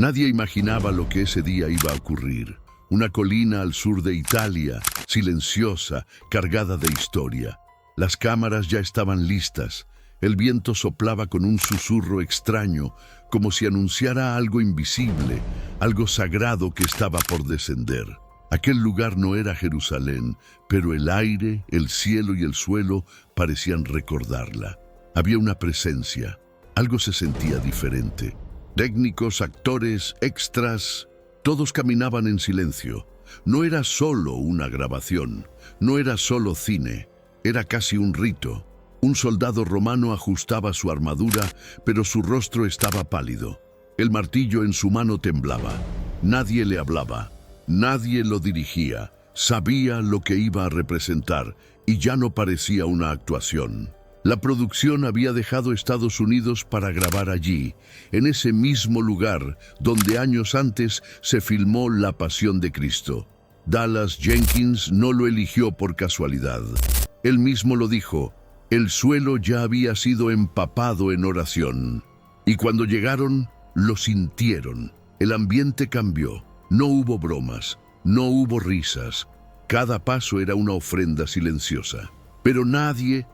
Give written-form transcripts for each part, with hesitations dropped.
Nadie imaginaba lo que ese día iba a ocurrir. Una colina al sur de Italia, silenciosa, cargada de historia. Las cámaras ya estaban listas. El viento soplaba con un susurro extraño, como si anunciara algo invisible, algo sagrado que estaba por descender. Aquel lugar no era Jerusalén, pero el aire, el cielo y el suelo parecían recordarla. Había una presencia. Algo se sentía diferente. Técnicos, actores, extras, todos caminaban en silencio. No era solo una grabación, no era solo cine, era casi un rito. Un soldado romano ajustaba su armadura, pero su rostro estaba pálido. El martillo en su mano temblaba. Nadie le hablaba, nadie lo dirigía. Sabía lo que iba a representar y ya no parecía una actuación. La producción había dejado Estados Unidos para grabar allí, en ese mismo lugar donde años antes se filmó La Pasión de Cristo. Dallas Jenkins no lo eligió por casualidad. Él mismo lo dijo, el suelo ya había sido empapado en oración. Y cuando llegaron, lo sintieron. El ambiente cambió. No hubo bromas, no hubo risas. Cada paso era una ofrenda silenciosa. Pero nadie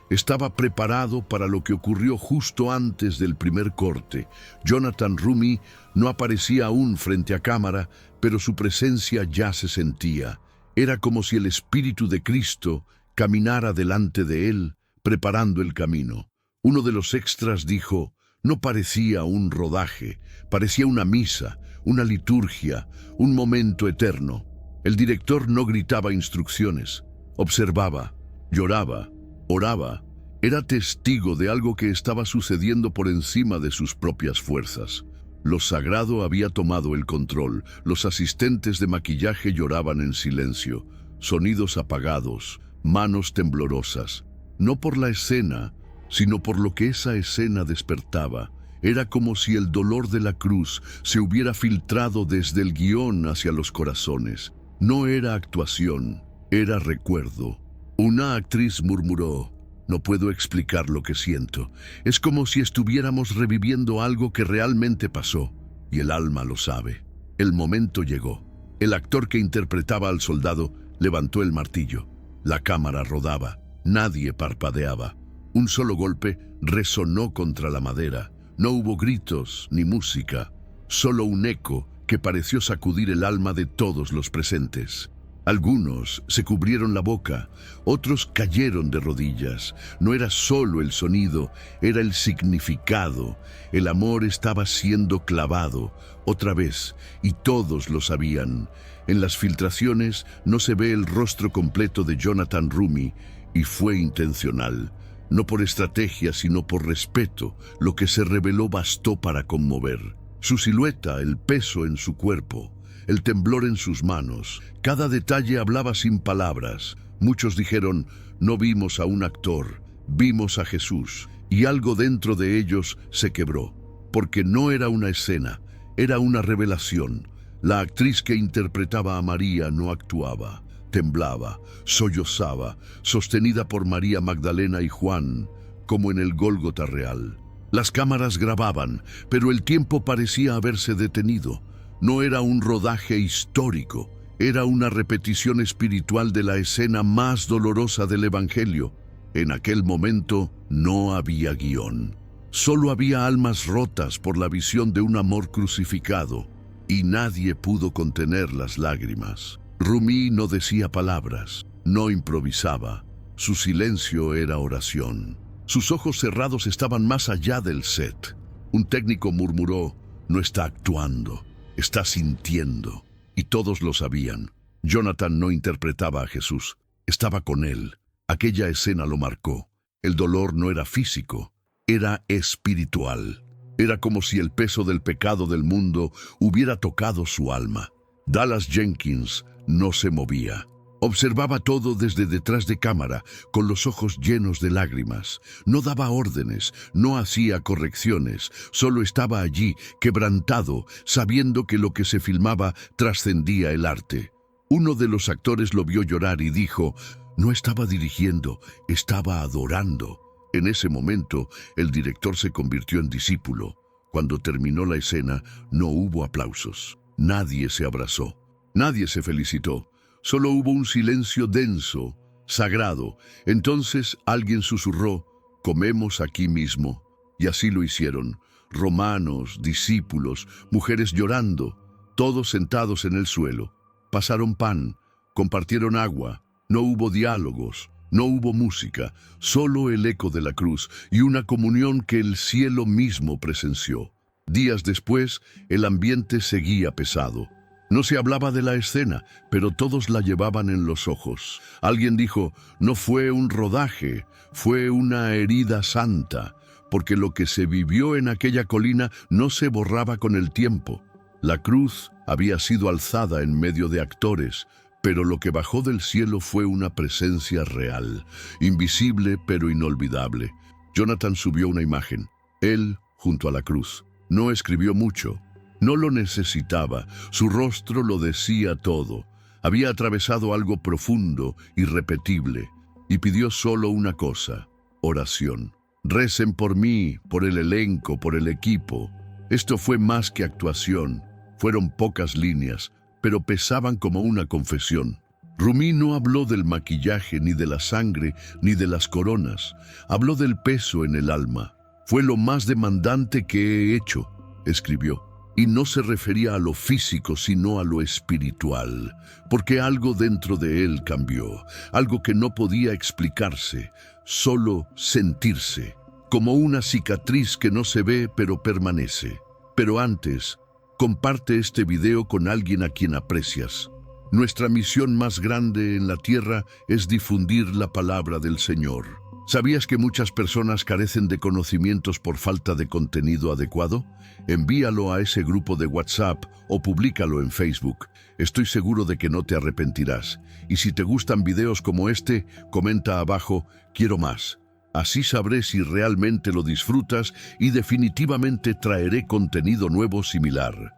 estaba preparado para lo que ocurrió justo antes del primer corte. Jonathan Roumie no aparecía aún frente a cámara, pero su presencia ya se sentía. Era como si el Espíritu de Cristo caminara delante de él, preparando el camino. Uno de los extras dijo, no parecía un rodaje, parecía una misa, una liturgia, un momento eterno. El director no gritaba instrucciones, observaba, lloraba, oraba, era testigo de algo que estaba sucediendo por encima de sus propias fuerzas. Lo sagrado había tomado el control, los asistentes de maquillaje lloraban en silencio, sonidos apagados, manos temblorosas, no por la escena, sino por lo que esa escena despertaba. Era como si el dolor de la cruz se hubiera filtrado desde el guión hacia los corazones. No era actuación, era recuerdo. Una actriz murmuró, no puedo explicar lo que siento. Es como si estuviéramos reviviendo algo que realmente pasó, y el alma lo sabe. El momento llegó. El actor que interpretaba al soldado levantó el martillo. La cámara rodaba. Nadie parpadeaba. Un solo golpe resonó contra la madera. No hubo gritos ni música, solo un eco que pareció sacudir el alma de todos los presentes. Algunos se cubrieron la boca, otros cayeron de rodillas. No era solo el sonido, era el significado. El amor estaba siendo clavado, otra vez, y todos lo sabían. En las filtraciones no se ve el rostro completo de Jonathan Roumie, y fue intencional. No por estrategia, sino por respeto, lo que se reveló bastó para conmover. Su silueta, el peso en su cuerpo, el temblor en sus manos, cada detalle hablaba sin palabras. Muchos dijeron, no vimos a un actor, vimos a Jesús, y algo dentro de ellos se quebró, porque no era una escena, era una revelación. La actriz que interpretaba a María no actuaba, temblaba, sollozaba, sostenida por María Magdalena y Juan, como en el Gólgota real. Las cámaras grababan, pero el tiempo parecía haberse detenido. No era un rodaje histórico, era una repetición espiritual de la escena más dolorosa del Evangelio. En aquel momento no había guión. Solo había almas rotas por la visión de un amor crucificado, y nadie pudo contener las lágrimas. Roumie no decía palabras, no improvisaba. Su silencio era oración. Sus ojos cerrados estaban más allá del set. Un técnico murmuró, no está actuando, está sintiendo. Y todos lo sabían. Jonathan no interpretaba a Jesús, estaba con él. Aquella escena lo marcó. El dolor no era físico, era espiritual. Era como si el peso del pecado del mundo hubiera tocado su alma. Dallas Jenkins no se movía. Observaba todo desde detrás de cámara, con los ojos llenos de lágrimas. No daba órdenes, no hacía correcciones, solo estaba allí, quebrantado, sabiendo que lo que se filmaba trascendía el arte. Uno de los actores lo vio llorar y dijo, no estaba dirigiendo, estaba adorando. En ese momento, el director se convirtió en discípulo. Cuando terminó la escena, no hubo aplausos. Nadie se abrazó. Nadie se felicitó. Solo hubo un silencio denso, sagrado. Entonces alguien susurró: «Comemos aquí mismo». Y así lo hicieron. Romanos, discípulos, mujeres llorando, todos sentados en el suelo. Pasaron pan, compartieron agua. No hubo diálogos, no hubo música, solo el eco de la cruz y una comunión que el cielo mismo presenció. Días después, el ambiente seguía pesado. No se hablaba de la escena, pero todos la llevaban en los ojos. Alguien dijo: «No fue un rodaje, fue una herida santa», porque lo que se vivió en aquella colina no se borraba con el tiempo. La cruz había sido alzada en medio de actores, pero lo que bajó del cielo fue una presencia real, invisible pero inolvidable. Jonathan subió una imagen, él junto a la cruz. No escribió mucho, no lo necesitaba, su rostro lo decía todo. Había atravesado algo profundo, irrepetible, y pidió solo una cosa: oración. «Recen por mí, por el elenco, por el equipo». Esto fue más que actuación. Fueron pocas líneas, pero pesaban como una confesión. Rumi no habló del maquillaje, ni de la sangre, ni de las coronas. Habló del peso en el alma. «Fue lo más demandante que he hecho», escribió. Y no se refería a lo físico, sino a lo espiritual, porque algo dentro de él cambió, algo que no podía explicarse, solo sentirse, como una cicatriz que no se ve pero permanece. Pero antes, comparte este video con alguien a quien aprecias. Nuestra misión más grande en la tierra es difundir la palabra del Señor. ¿Sabías que muchas personas carecen de conocimientos por falta de contenido adecuado? Envíalo a ese grupo de WhatsApp o públicalo en Facebook. Estoy seguro de que no te arrepentirás. Y si te gustan videos como este, comenta abajo: «Quiero más». Así sabré si realmente lo disfrutas y definitivamente traeré contenido nuevo similar.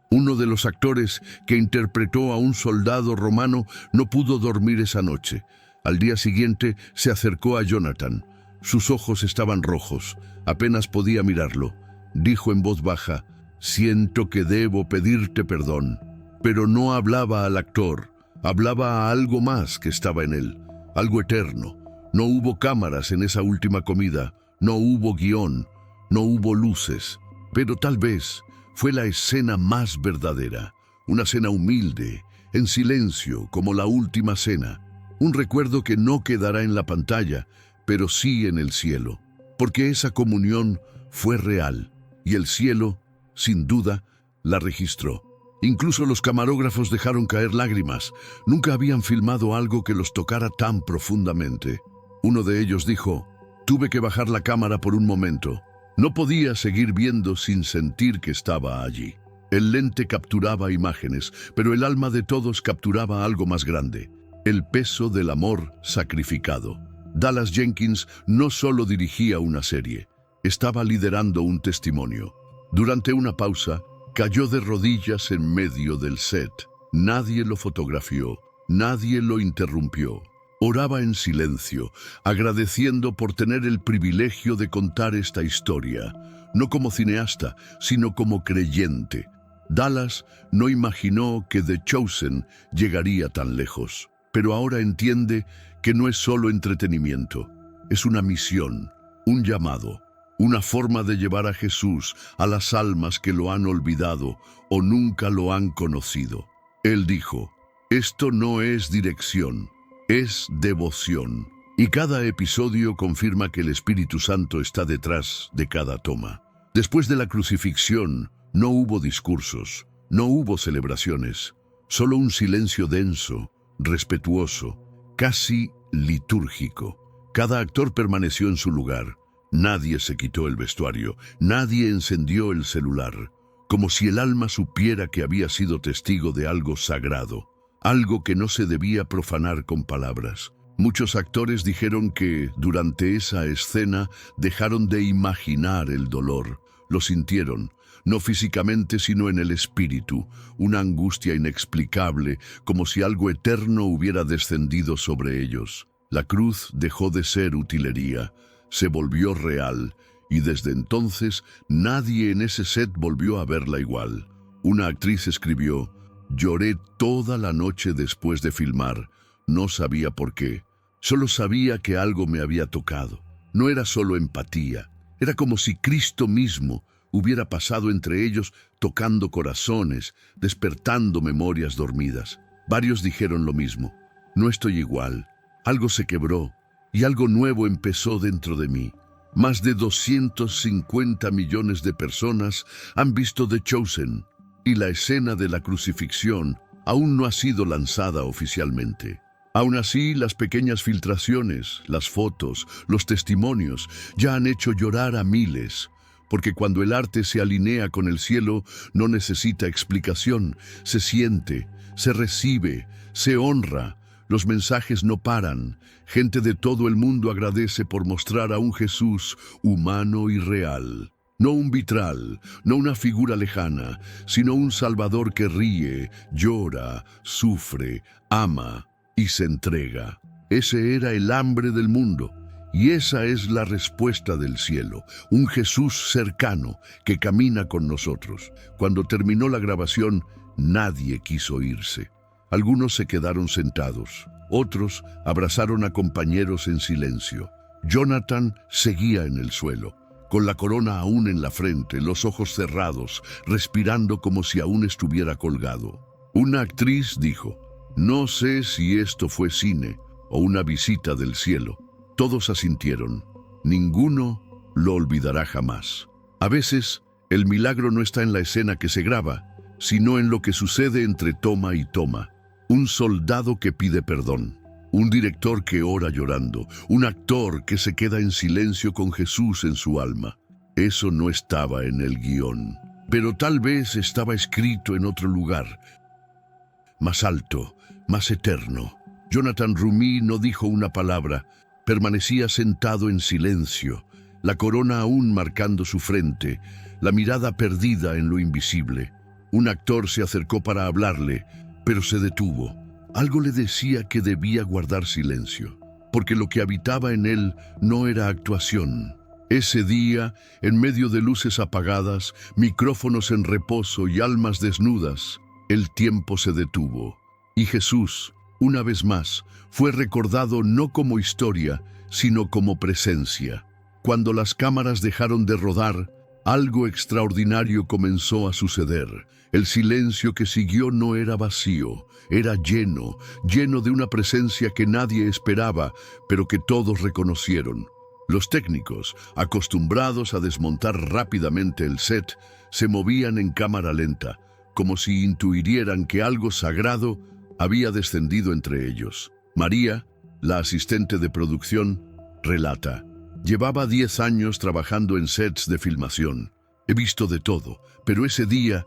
Uno de los actores que interpretó a un soldado romano no pudo dormir esa noche. Al día siguiente se acercó a Jonathan. Sus ojos estaban rojos, apenas podía mirarlo. Dijo en voz baja: «Siento que debo pedirte perdón». Pero no hablaba al actor, hablaba a algo más que estaba en él, algo eterno. No hubo cámaras en esa última comida, no hubo guión, no hubo luces, pero tal vez fue la escena más verdadera, una cena humilde, en silencio, como la última cena. Un recuerdo que no quedará en la pantalla, pero sí en el cielo, porque esa comunión fue real y el cielo, sin duda, la registró. Incluso los camarógrafos dejaron caer lágrimas. Nunca habían filmado algo que los tocara tan profundamente. Uno de ellos dijo: «Tuve que bajar la cámara por un momento. No podía seguir viendo sin sentir que estaba allí». El lente capturaba imágenes, pero el alma de todos capturaba algo más grande: el peso del amor sacrificado. Dallas Jenkins no solo dirigía una serie, estaba liderando un testimonio. Durante una pausa, cayó de rodillas en medio del set. Nadie lo fotografió, nadie lo interrumpió. Oraba en silencio, agradeciendo por tener el privilegio de contar esta historia, no como cineasta, sino como creyente. Dallas no imaginó que The Chosen llegaría tan lejos, pero ahora entiende que no es solo entretenimiento, es una misión, un llamado, una forma de llevar a Jesús a las almas que lo han olvidado o nunca lo han conocido. Él dijo: «Esto no es dirección, es devoción». Y cada episodio confirma que el Espíritu Santo está detrás de cada toma. Después de la crucifixión, no hubo discursos, no hubo celebraciones, solo un silencio denso, respetuoso, casi litúrgico. Cada actor permaneció en su lugar. Nadie se quitó el vestuario, nadie encendió el celular, como si el alma supiera que había sido testigo de algo sagrado, algo que no se debía profanar con palabras. Muchos actores dijeron que, durante esa escena, dejaron de imaginar el dolor. Lo sintieron, no físicamente sino en el espíritu, una angustia inexplicable, como si algo eterno hubiera descendido sobre ellos. La cruz dejó de ser utilería, se volvió real, y desde entonces nadie en ese set volvió a verla igual. Una actriz escribió: «Lloré toda la noche después de filmar. No sabía por qué. Solo sabía que algo me había tocado. No era solo empatía. Era como si Cristo mismo hubiera pasado entre ellos, tocando corazones, despertando memorias dormidas». Varios dijeron lo mismo. No estoy igual. Algo se quebró y algo nuevo empezó dentro de mí. Más de 250 millones de personas han visto The Chosen, y la escena de la crucifixión aún no ha sido lanzada oficialmente. Aún así, las pequeñas filtraciones, las fotos, los testimonios ya han hecho llorar a miles, porque cuando el arte se alinea con el cielo no necesita explicación, se siente, se recibe, se honra. Los mensajes no paran. Gente de todo el mundo agradece por mostrar a un Jesús humano y real. No un vitral, no una figura lejana, sino un Salvador que ríe, llora, sufre, ama y se entrega. Ese era el hambre del mundo. Y esa es la respuesta del cielo, un Jesús cercano que camina con nosotros. Cuando terminó la grabación, nadie quiso irse. Algunos se quedaron sentados, otros abrazaron a compañeros en silencio. Jonathan seguía en el suelo, con la corona aún en la frente, los ojos cerrados, respirando como si aún estuviera colgado. Una actriz dijo: «No sé si esto fue cine o una visita del cielo». Todos asintieron. Ninguno lo olvidará jamás. A veces, el milagro no está en la escena que se graba, sino en lo que sucede entre toma y toma. Un soldado que pide perdón, un director que ora llorando, un actor que se queda en silencio con Jesús en su alma. Eso no estaba en el guión, pero tal vez estaba escrito en otro lugar, más alto, más eterno. Jonathan Rumi no dijo una palabra, permanecía sentado en silencio, la corona aún marcando su frente, la mirada perdida en lo invisible. Un actor se acercó para hablarle, pero se detuvo. Algo le decía que debía guardar silencio, porque lo que habitaba en él no era actuación. Ese día, en medio de luces apagadas, micrófonos en reposo y almas desnudas, el tiempo se detuvo. Y Jesús, una vez más, fue recordado no como historia, sino como presencia. Cuando las cámaras dejaron de rodar, algo extraordinario comenzó a suceder. El silencio que siguió no era vacío, era lleno, lleno de una presencia que nadie esperaba, pero que todos reconocieron. Los técnicos, acostumbrados a desmontar rápidamente el set, se movían en cámara lenta, como si intuyeran que algo sagrado había descendido entre ellos. María, la asistente de producción, relata: «Llevaba 10 años trabajando en sets de filmación. He visto de todo, pero ese día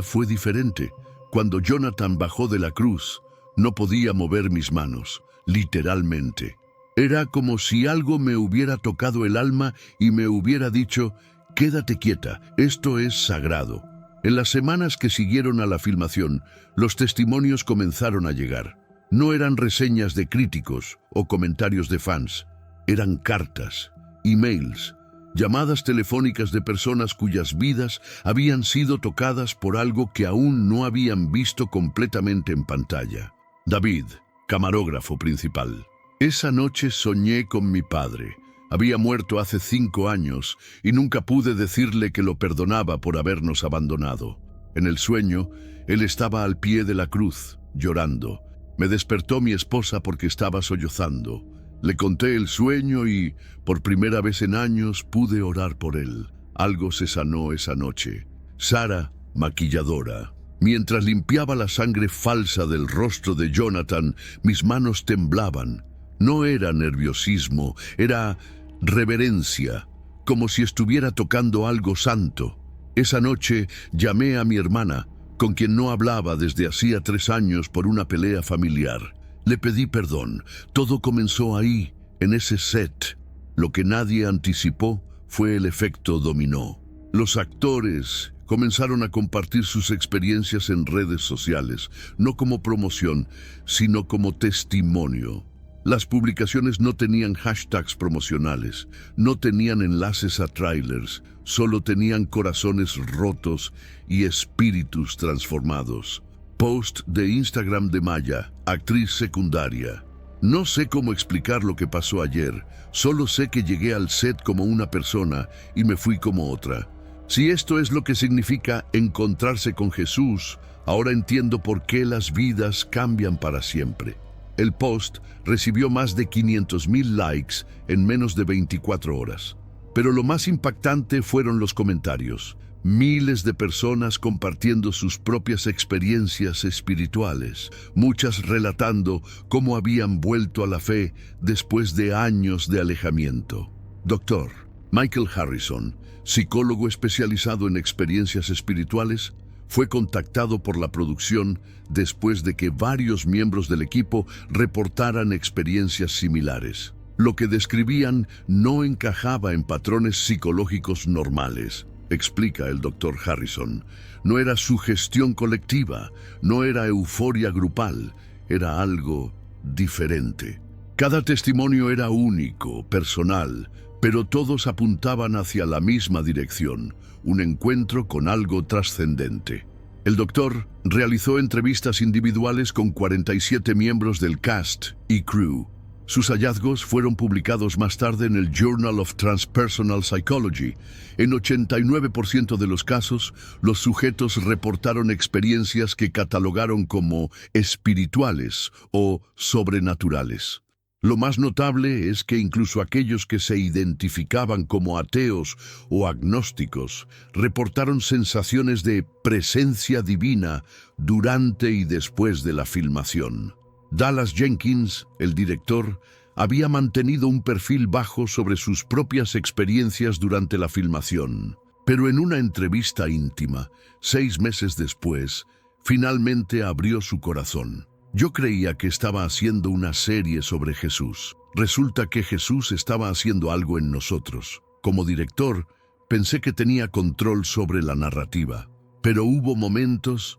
fue diferente. Cuando Jonathan bajó de la cruz, no podía mover mis manos, literalmente. Era como si algo me hubiera tocado el alma y me hubiera dicho: quédate quieta, esto es sagrado». En las semanas que siguieron a la filmación, los testimonios comenzaron a llegar. No eran reseñas de críticos o comentarios de fans. Eran cartas, emails, llamadas telefónicas de personas cuyas vidas habían sido tocadas por algo que aún no habían visto completamente en pantalla. David, camarógrafo principal. Esa noche soñé con mi padre. Había muerto hace 5 años y nunca pude decirle que lo perdonaba por habernos abandonado. En el sueño, él estaba al pie de la cruz, llorando. Me despertó mi esposa porque estaba sollozando. Le conté el sueño y, por primera vez en años, pude orar por él. Algo se sanó esa noche. Sara, maquilladora. Mientras limpiaba la sangre falsa del rostro de Jonathan, mis manos temblaban. No era nerviosismo, era reverencia, como si estuviera tocando algo santo. Esa noche llamé a mi hermana, con quien no hablaba desde hacía 3 años por una pelea familiar. Le pedí perdón. Todo comenzó ahí, en ese set. Lo que nadie anticipó fue el efecto dominó. Los actores comenzaron a compartir sus experiencias en redes sociales, no como promoción, sino como testimonio. Las publicaciones no tenían hashtags promocionales, no tenían enlaces a trailers, solo tenían corazones rotos y espíritus transformados. Post de Instagram de Maya, actriz secundaria. No sé cómo explicar lo que pasó ayer, solo sé que llegué al set como una persona y me fui como otra. Si esto es lo que significa encontrarse con Jesús, ahora entiendo por qué las vidas cambian para siempre. El post recibió más de 500,000 likes en menos de 24 horas. Pero lo más impactante fueron los comentarios. Miles de personas compartiendo sus propias experiencias espirituales, muchas relatando cómo habían vuelto a la fe después de años de alejamiento. Dr. Michael Harrison, psicólogo especializado en experiencias espirituales, fue contactado por la producción después de que varios miembros del equipo reportaran experiencias similares. Lo que describían no encajaba en patrones psicológicos normales, explica el Dr. Harrison. No era sugestión colectiva, no era euforia grupal, era algo diferente. Cada testimonio era único, personal, pero todos apuntaban hacia la misma dirección, un encuentro con algo trascendente. El doctor realizó entrevistas individuales con 47 miembros del cast y crew. Sus hallazgos fueron publicados más tarde en el Journal of Transpersonal Psychology. En 89% de los casos, los sujetos reportaron experiencias que catalogaron como espirituales o sobrenaturales. Lo más notable es que incluso aquellos que se identificaban como ateos o agnósticos reportaron sensaciones de presencia divina durante y después de la filmación. Dallas Jenkins, el director, había mantenido un perfil bajo sobre sus propias experiencias durante la filmación, pero en una entrevista íntima, 6 meses después, finalmente abrió su corazón. Yo creía que estaba haciendo una serie sobre Jesús. Resulta que Jesús estaba haciendo algo en nosotros. Como director, pensé que tenía control sobre la narrativa, pero hubo momentos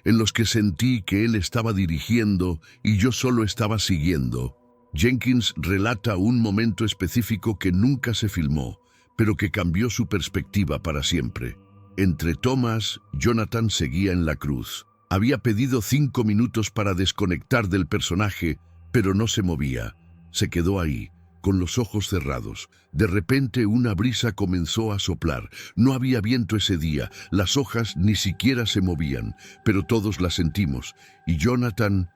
en los que sentí que él estaba dirigiendo y yo solo estaba siguiendo. Jenkins relata un momento específico que nunca se filmó, pero que cambió su perspectiva para siempre. Entre tomas, Jonathan seguía en la cruz. Había pedido 5 minutos para desconectar del personaje, pero no se movía. Se quedó ahí, con los ojos cerrados. De repente una brisa comenzó a soplar. No había viento ese día, las hojas ni siquiera se movían, pero todos la sentimos. Y Jonathan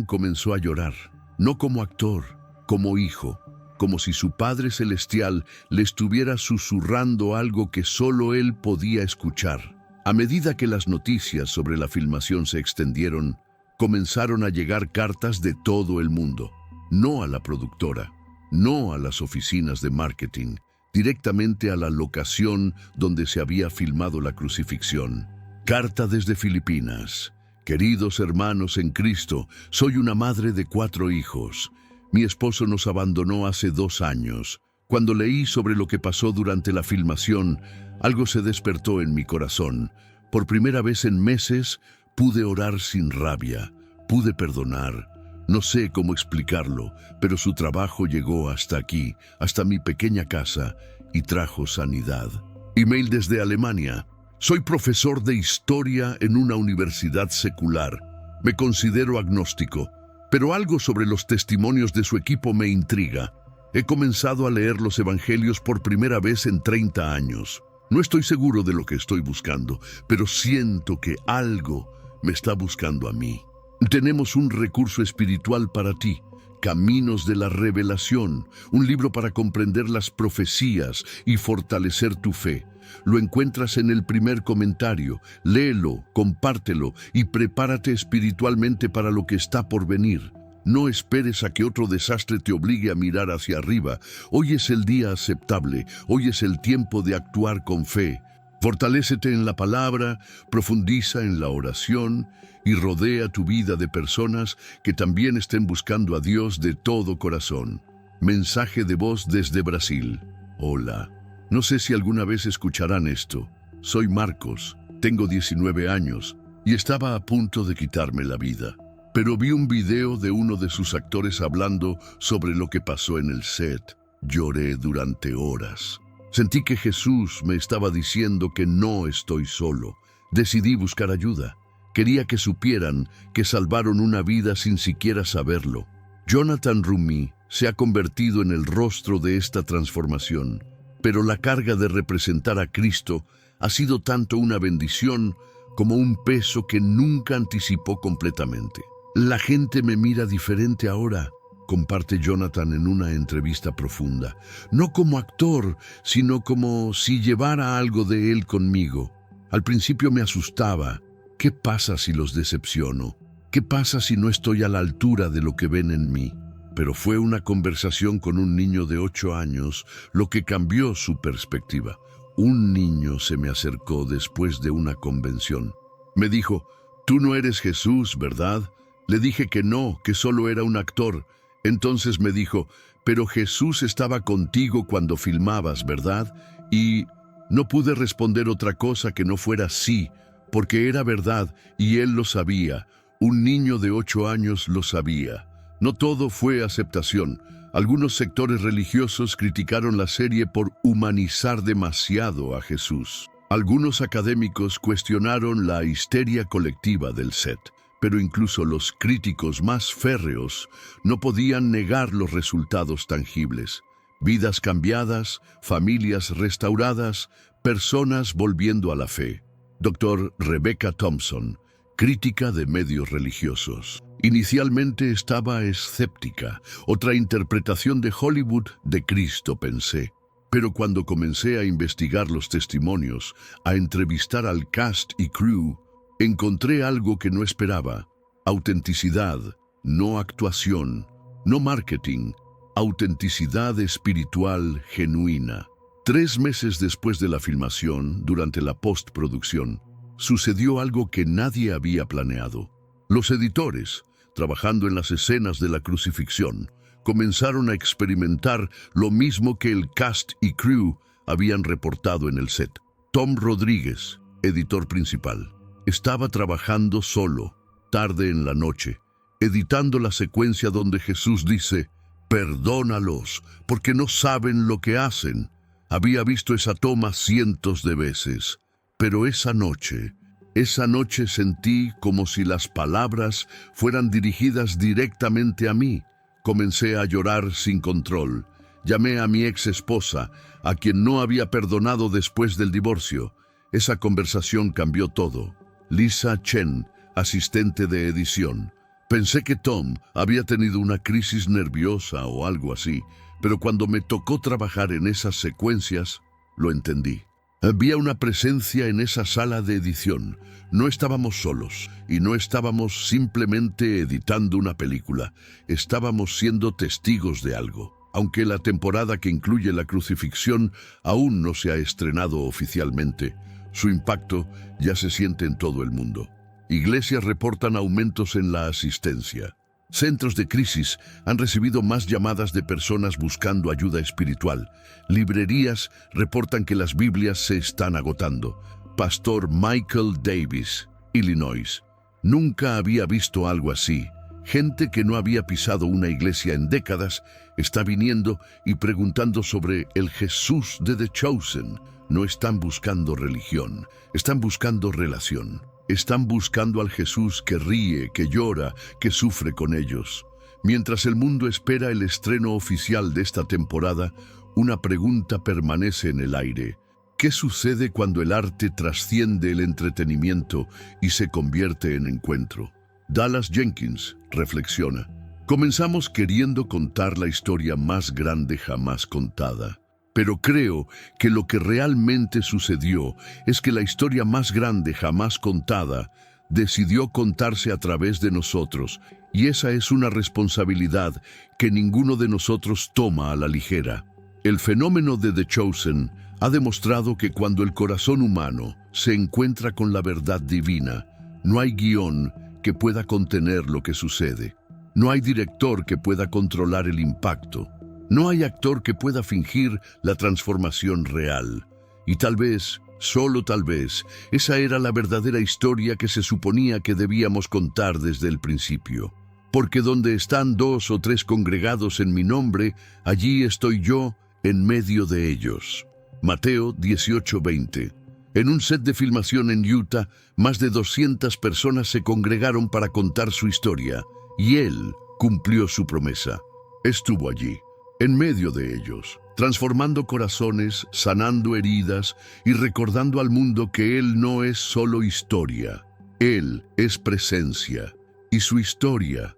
comenzó a llorar, no como actor, como hijo, como si su Padre Celestial le estuviera susurrando algo que solo él podía escuchar. A medida que las noticias sobre la filmación se extendieron, comenzaron a llegar cartas de todo el mundo, no a la productora, no a las oficinas de marketing, directamente a la locación donde se había filmado la crucifixión. Carta desde Filipinas. Queridos hermanos en Cristo, soy una madre de 4 hijos. Mi esposo nos abandonó hace 2 años. Cuando leí sobre lo que pasó durante la filmación, algo se despertó en mi corazón. Por primera vez en meses, pude orar sin rabia, pude perdonar. No sé cómo explicarlo, pero su trabajo llegó hasta aquí, hasta mi pequeña casa, y trajo sanidad. Email desde Alemania. Soy profesor de historia en una universidad secular. Me considero agnóstico, pero algo sobre los testimonios de su equipo me intriga. He comenzado a leer los evangelios por primera vez en 30 años. No estoy seguro de lo que estoy buscando, pero siento que algo me está buscando a mí. Tenemos un recurso espiritual para ti, Caminos de la Revelación, un libro para comprender las profecías y fortalecer tu fe. Lo encuentras en el primer comentario. Léelo, compártelo y prepárate espiritualmente para lo que está por venir. No esperes a que otro desastre te obligue a mirar hacia arriba. Hoy es el día aceptable, hoy es el tiempo de actuar con fe. Fortalécete en la palabra, profundiza en la oración y rodea tu vida de personas que también estén buscando a Dios de todo corazón. Mensaje de voz desde Brasil. Hola. No sé si alguna vez escucharán esto. Soy Marcos, tengo 19 años y estaba a punto de quitarme la vida. pero vi un video de uno de sus actores hablando sobre lo que pasó en el set. Lloré durante horas. Sentí que Jesús me estaba diciendo que no estoy solo. Decidí buscar ayuda. Quería que supieran que salvaron una vida sin siquiera saberlo. Jonathan Rumi se ha convertido en el rostro de esta transformación, pero la carga de representar a Cristo ha sido tanto una bendición como un peso que nunca anticipó completamente. La gente me mira diferente ahora, comparte Jonathan en una entrevista profunda. No como actor, sino como si llevara algo de él conmigo. Al principio me asustaba. ¿Qué pasa si los decepciono? ¿Qué pasa si no estoy a la altura de lo que ven en mí? Pero fue una conversación con un niño de 8 años lo que cambió su perspectiva. Un niño se me acercó después de una convención. Me dijo, «Tú no eres Jesús, ¿verdad?» Le dije que no, que solo era un actor. Entonces me dijo, «Pero Jesús estaba contigo cuando filmabas, ¿verdad?» Y no pude responder otra cosa que no fuera sí, porque era verdad y él lo sabía. Un niño de 8 años lo sabía. No todo fue aceptación. Algunos sectores religiosos criticaron la serie por humanizar demasiado a Jesús. Algunos académicos cuestionaron la histeria colectiva del set, pero incluso los críticos más férreos no podían negar los resultados tangibles. Vidas cambiadas, familias restauradas, personas volviendo a la fe. Dr. Rebecca Thompson, crítica de medios religiosos. Inicialmente estaba escéptica. Otra interpretación de Hollywood de Cristo, pensé. Pero cuando comencé a investigar los testimonios, a entrevistar al cast y crew, encontré algo que no esperaba. Autenticidad, no actuación, no marketing, autenticidad espiritual genuina. 3 meses después de la filmación, durante la postproducción, sucedió algo que nadie había planeado. Los editores, trabajando en las escenas de la crucifixión, comenzaron a experimentar lo mismo que el cast y crew habían reportado en el set. Tom Rodríguez, editor principal, estaba trabajando solo, tarde en la noche, editando la secuencia donde Jesús dice, «Perdónalos, porque no saben lo que hacen». Había visto esa toma cientos de veces, pero esa noche sentí como si las palabras fueran dirigidas directamente a mí. Comencé a llorar sin control. Llamé a mi ex esposa, a quien no había perdonado después del divorcio. Esa conversación cambió todo. Lisa Chen, asistente de edición. Pensé que Tom había tenido una crisis nerviosa o algo así, pero cuando me tocó trabajar en esas secuencias, lo entendí. Había una presencia en esa sala de edición. No estábamos solos y no estábamos simplemente editando una película. Estábamos siendo testigos de algo. Aunque la temporada que incluye la crucifixión aún no se ha estrenado oficialmente, su impacto ya se siente en todo el mundo. Iglesias reportan aumentos en la asistencia. Centros de crisis han recibido más llamadas de personas buscando ayuda espiritual. Librerías reportan que las Biblias se están agotando. Pastor Michael Davis, Illinois. Nunca había visto algo así. Gente que no había pisado una iglesia en décadas está viniendo y preguntando sobre el Jesús de The Chosen. No están buscando religión, están buscando relación. Están buscando al Jesús que ríe, que llora, que sufre con ellos. Mientras el mundo espera el estreno oficial de esta temporada, una pregunta permanece en el aire. ¿Qué sucede cuando el arte trasciende el entretenimiento y se convierte en encuentro? Dallas Jenkins reflexiona. Comenzamos queriendo contar la historia más grande jamás contada. Pero creo que lo que realmente sucedió es que la historia más grande jamás contada decidió contarse a través de nosotros, y esa es una responsabilidad que ninguno de nosotros toma a la ligera. El fenómeno de The Chosen ha demostrado que cuando el corazón humano se encuentra con la verdad divina, no hay guión que pueda contener lo que sucede. No hay director que pueda controlar el impacto. No hay actor que pueda fingir la transformación real. Y tal vez Solo tal vez, esa era la verdadera historia que se suponía que debíamos contar desde el principio. Porque donde están 2 o 3 congregados en mi nombre, allí estoy yo en medio de ellos. Mateo 18:20. En un set de filmación en Utah, más de 200 personas se congregaron para contar su historia, y Él cumplió su promesa. Estuvo allí, en medio de ellos, transformando corazones, sanando heridas y recordando al mundo que Él no es solo historia, Él es presencia. Y su historia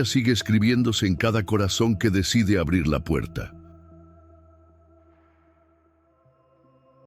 sigue escribiéndose en cada corazón que decide abrir la puerta.